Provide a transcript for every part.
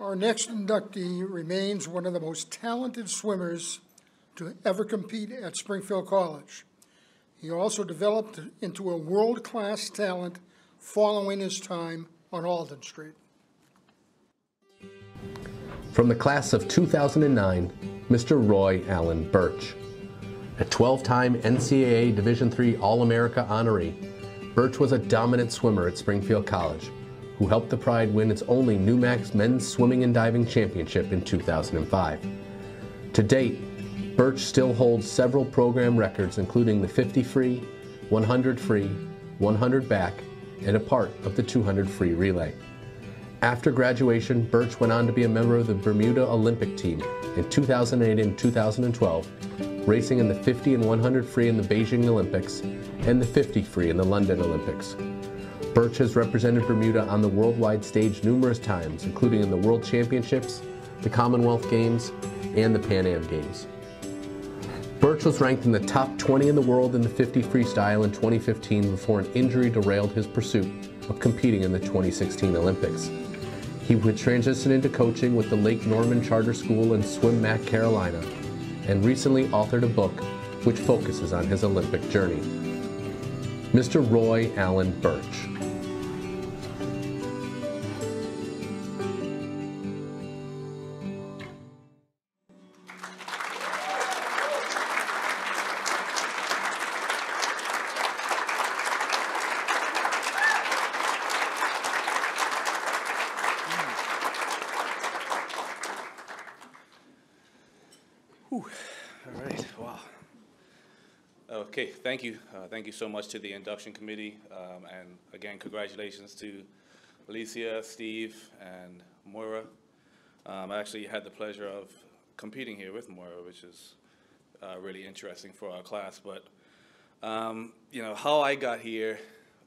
Our next inductee remains one of the most talented swimmers to ever compete at Springfield College. He also developed into a world-class talent following his time on Alden Street. From the class of 2009, Mr. Roy Allen Birch. A 12-time NCAA Division III All-America honoree, Birch was a dominant swimmer at Springfield College, who helped the Pride win its only NUMAX Men's Swimming and Diving Championship in 2005. To date, Birch still holds several program records, including the 50 free, 100 free, 100 back, and a part of the 200 free relay. After graduation, Birch went on to be a member of the Bermuda Olympic team in 2008 and 2012, racing in the 50 and 100 free in the Beijing Olympics and the 50 free in the London Olympics. Birch has represented Bermuda on the worldwide stage numerous times, including in the World Championships, the Commonwealth Games, and the Pan Am Games. Birch was ranked in the top 20 in the world in the 50 freestyle in 2015 before an injury derailed his pursuit of competing in the 2016 Olympics. He would transition into coaching with the Lake Norman Charter School in Swim Mac, Carolina, and recently authored a book which focuses on his Olympic journey. Mr. Roy Allen Birch. All right, wow. Okay, thank you. Thank you so much to the induction committee. And again, congratulations to Alicia, Steve, and Moira. I actually had the pleasure of competing here with Moira, which is really interesting for our class. But, you know, how I got here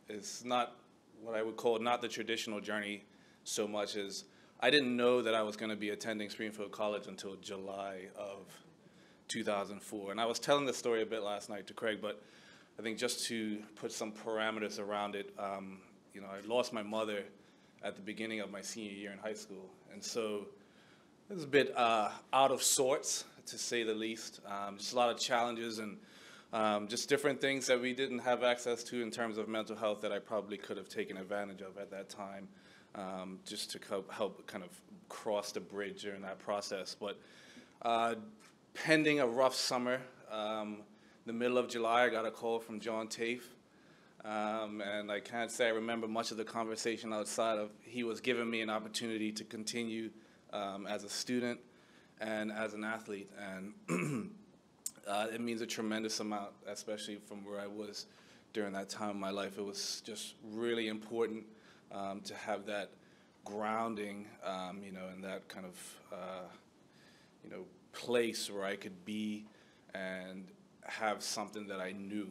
is not what I would call not the traditional journey so much as I didn't know that I was going to be attending Springfield College until July of 2004. And I was telling this story a bit last night to Craig, but I think just to put some parameters around it, you know, I lost my mother at the beginning of my senior year in high school. And so it was a bit out of sorts, to say the least. Just a lot of challenges and just different things that we didn't have access to in terms of mental health that I probably could have taken advantage of at that time, just to help kind of cross the bridge during that process. But pending a rough summer, the middle of July, I got a call from John Tafe. And I can't say I remember much of the conversation outside of he was giving me an opportunity to continue as a student and as an athlete. And it means a tremendous amount, especially from where I was during that time in my life. It was just really important to have that grounding, you know, and that kind of, you know, place where I could be and have something that I knew,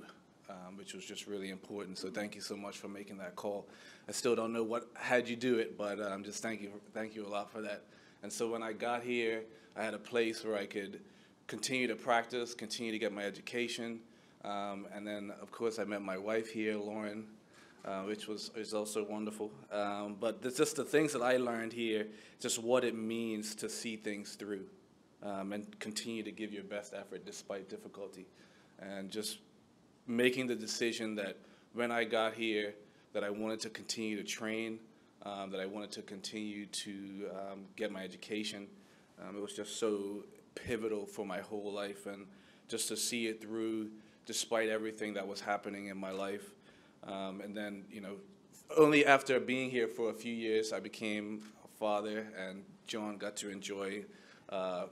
which was just really important. So thank you so much for making that call. I still don't know what had you do it, but just thank you a lot for that. And so when I got here, I had a place where I could continue to practice, continue to get my education, and then of course I met my wife here, Lauren, which is also wonderful. But just the things that I learned here, just what it means to see things through. And continue to give your best effort despite difficulty. And just making the decision that when I got here, that I wanted to continue to train, that I wanted to continue to get my education. It was just so pivotal for my whole life, and just to see it through despite everything that was happening in my life. And then, you know, only after being here for a few years, I became a father, and John got to enjoy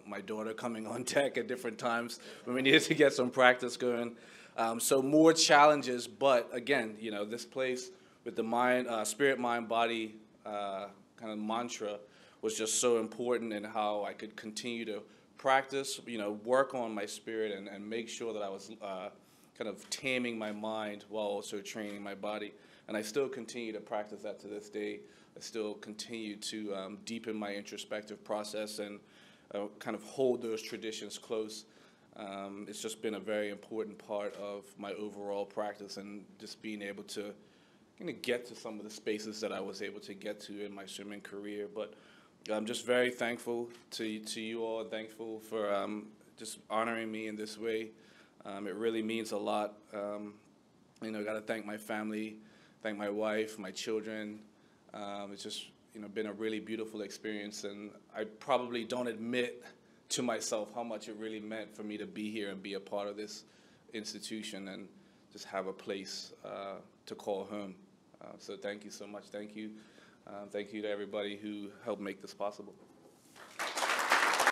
my daughter coming on deck at different times when we needed to get some practice going. So more challenges, but again, you know, this place with the mind, spirit, mind, body kind of mantra was just so important in how I could continue to practice, you know, work on my spirit and make sure that I was kind of taming my mind while also training my body. And I still continue to practice that to this day. I still continue to deepen my introspective process and kind of hold those traditions close. It's just been a very important part of my overall practice, and just being able to kind of get to some of the spaces that I was able to get to in my swimming career. But I'm just very thankful to you all, and thankful for just honoring me in this way. It really means a lot. You know, got to thank my family, thank my wife, my children. It's just, you know, been a really beautiful experience, and I probably don't admit to myself how much it really meant for me to be here and be a part of this institution and just have a place to call home. So thank you so much. Thank you. Thank you to everybody who helped make this possible.